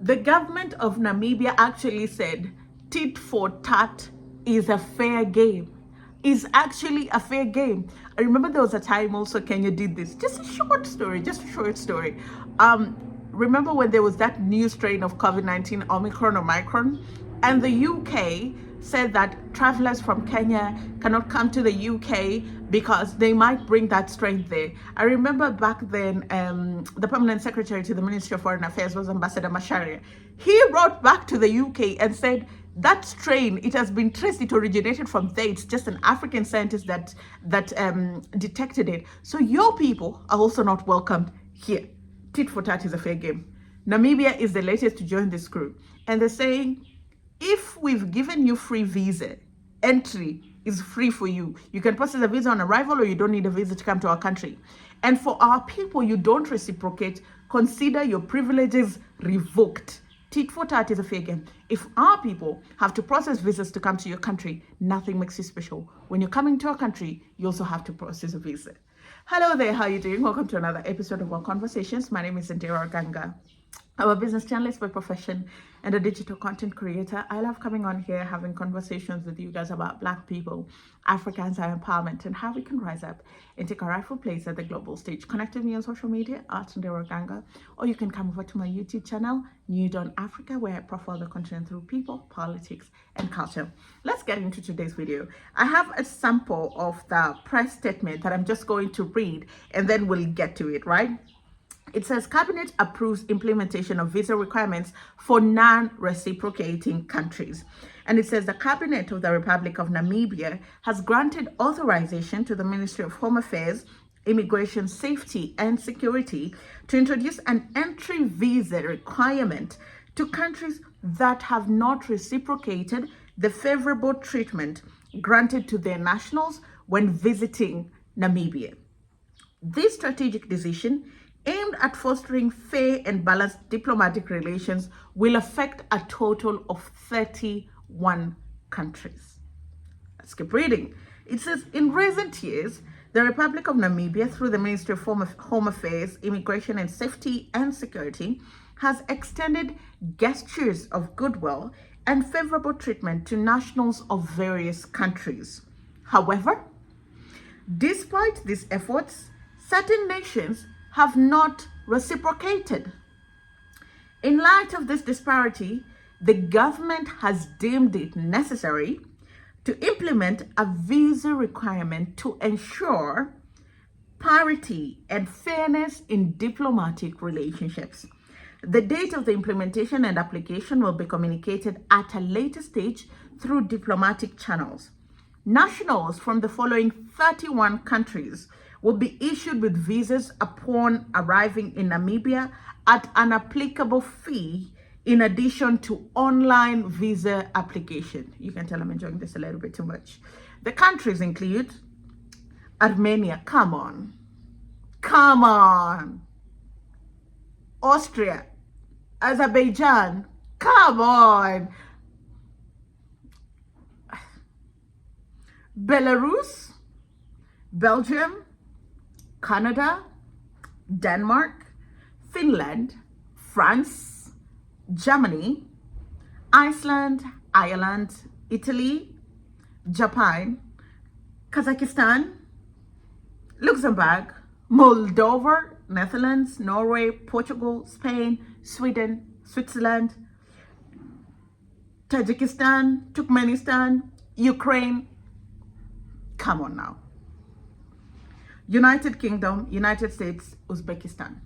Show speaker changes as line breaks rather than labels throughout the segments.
The government of Namibia actually said tit for tat is a fair game. Is actually a fair game. I remember there was a time also Kenya did this. Just a short story, just a short story. Remember when there was that new strain of COVID-19, Omicron, and the UK said that travelers from Kenya cannot come to the UK because they might bring that strain there. I remember back then, the permanent secretary to the Ministry of Foreign Affairs was Ambassador Macharia. He wrote back to the UK and said, that strain, it has been traced, it originated from there. It's just an African scientist that detected it. So your people are also not welcomed here. Tit for tat is a fair game. Namibia is the latest to join this group. And they're saying, if we've given you free visa, entry is free for you. You can process a visa on arrival, or you don't need a visa to come to our country. And for our people, you don't reciprocate, consider your privileges revoked. Tit for tat is a fair game. If our people have to process visas to come to your country, nothing makes you special. When you're coming to our country, you also have to process a visa. Hello there, how are you doing? Welcome to another episode of our conversations. My name is Ondiro Oganga. I'm a business journalist by profession and a digital content creator. I love coming on here, having conversations with you guys about Black people, Africans, our empowerment, and how we can rise up and take our rightful place at the global stage. Connect with me on social media at Ondiro Oganga, or you can come over to my YouTube channel, New Dawn Africa, where I profile the continent through people, politics, and culture. Let's get into today's video. I have a sample of the press statement that I'm just going to read, and then we'll get to it, right? It says, Cabinet approves implementation of visa requirements for non-reciprocating countries. And it says the Cabinet of the Republic of Namibia has granted authorization to the Ministry of Home Affairs, Immigration, Safety and Security to introduce an entry visa requirement to countries that have not reciprocated the favorable treatment granted to their nationals when visiting Namibia. This strategic decision, aimed at fostering fair and balanced diplomatic relations, will affect a total of 31 countries. Let's keep reading. It says, in recent years, the Republic of Namibia, through the Ministry of Home Affairs, Immigration and Safety and Security, has extended gestures of goodwill and favorable treatment to nationals of various countries. However, despite these efforts, certain nations have not reciprocated. In light of this disparity, the government has deemed it necessary to implement a visa requirement to ensure parity and fairness in diplomatic relationships. The date of the implementation and application will be communicated at a later stage through diplomatic channels. Nationals from the following 31 countries will be issued with visas upon arriving in Namibia at an applicable fee, in addition to online visa application. You can tell I'm enjoying this a little bit too much. The countries include Armenia, come on, Austria, Azerbaijan, come on, Belarus, Belgium, Canada, Denmark, Finland, France, Germany, Iceland, Ireland, Italy, Japan, Kazakhstan, Luxembourg, Moldova, Netherlands, Norway, Portugal, Spain, Sweden, Switzerland, Tajikistan, Turkmenistan, Ukraine. Come on now. United Kingdom, United States, Uzbekistan.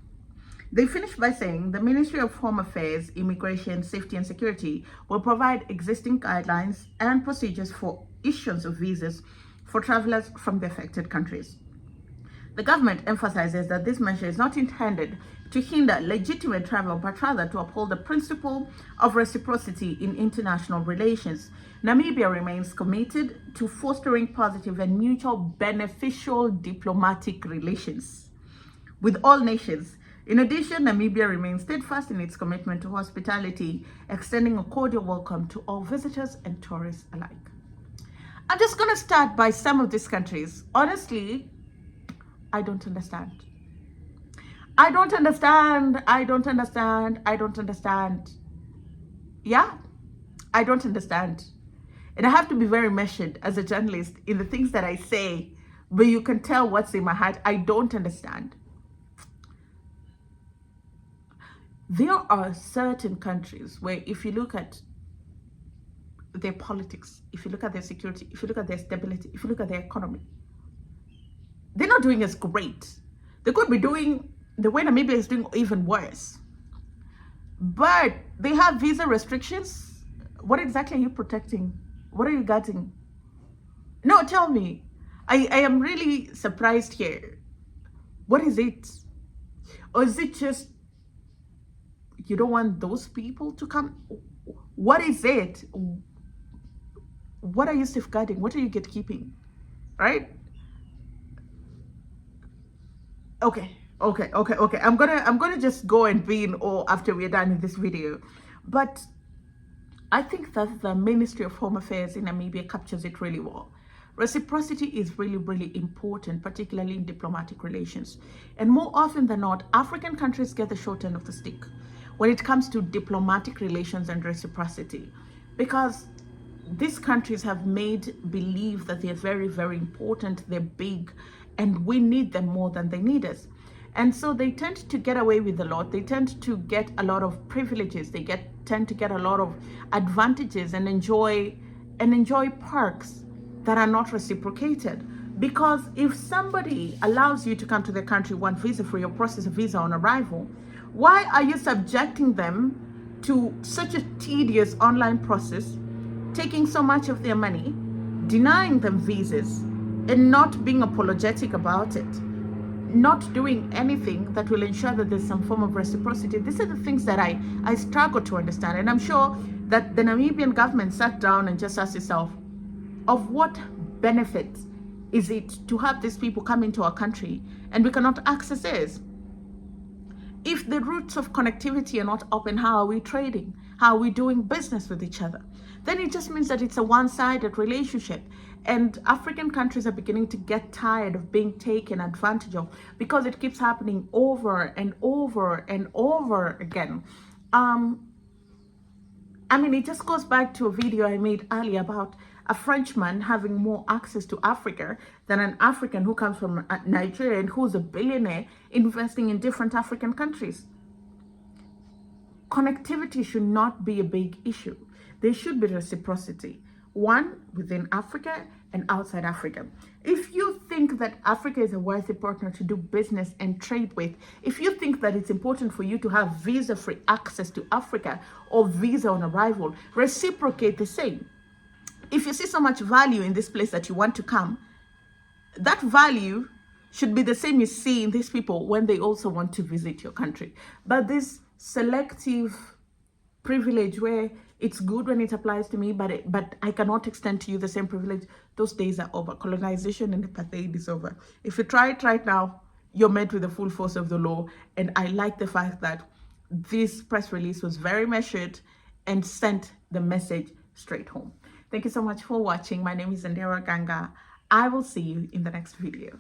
They finish by saying the Ministry of Home Affairs, Immigration, Safety and Security will provide existing guidelines and procedures for issuance of visas for travelers from the affected countries. The government emphasizes that this measure is not intended to hinder legitimate travel, but rather to uphold the principle of reciprocity in international relations. Namibia remains committed to fostering positive and mutual beneficial diplomatic relations with all nations. In addition, Namibia remains steadfast in its commitment to hospitality, extending a cordial welcome to all visitors and tourists alike. I'm just going to start by some of these countries. Honestly, I don't understand. Yeah, I don't understand. And I have to be very measured as a journalist in the things that I say, but you can tell what's in my heart. I don't understand. There are certain countries where if you look at their politics, if you look at their security, if you look at their stability, if you look at their economy, they're not doing as great. They could be doing the way Namibia is doing even worse. But they have visa restrictions. What exactly are you protecting? What are you guarding? No, tell me. I am really surprised here. What is it? Or is it just you don't want those people to come? What is it? What are you safeguarding? What are you gatekeeping? Right? Okay. I'm gonna just go and be in awe after we're done in this video. But I think that the Ministry of Home Affairs in Namibia captures it really well. Reciprocity is really, really important, particularly in diplomatic relations. And more often than not, African countries get the short end of the stick when it comes to diplomatic relations and reciprocity, because these countries have made believe that they're very, very important, they're big, and we need them more than they need us. And so they tend to get away with a lot. They tend to get a lot of privileges. They tend to get a lot of advantages and enjoy perks that are not reciprocated. Because if somebody allows you to come to their country, want visa free or process a visa on arrival, why are you subjecting them to such a tedious online process, taking so much of their money, denying them visas, and not being apologetic about it? Not doing anything that will ensure that there's some form of reciprocity. These are the things that I struggle to understand. And I'm sure that the Namibian government sat down and just asked itself, of what benefit is it to have these people come into our country and we cannot access theirs? If the routes of connectivity are not open, how are we trading? How are we doing business with each other? Then it just means that it's a one-sided relationship. And African countries are beginning to get tired of being taken advantage of because it keeps happening over and over and over again. I mean, it just goes back to a video I made earlier about a Frenchman having more access to Africa than an African who comes from Nigeria and who's a billionaire investing in different African countries. Connectivity should not be a big issue. There should be reciprocity, one within Africa and outside Africa. If you think that Africa is a worthy partner to do business and trade with, if you think that it's important for you to have visa-free access to Africa or visa on arrival, reciprocate the same. If you see so much value in this place that you want to come, that value should be the same you see in these people when they also want to visit your country. But this selective privilege where it's good when it applies to me, but I cannot extend to you the same privilege, those days are over. Colonization and apartheid is over. If you try it right now, you're met with the full force of the law. And I like the fact that this press release was very measured and sent the message straight home. Thank you so much for watching. My name is Ondiro Oganga. I will see you in the next video.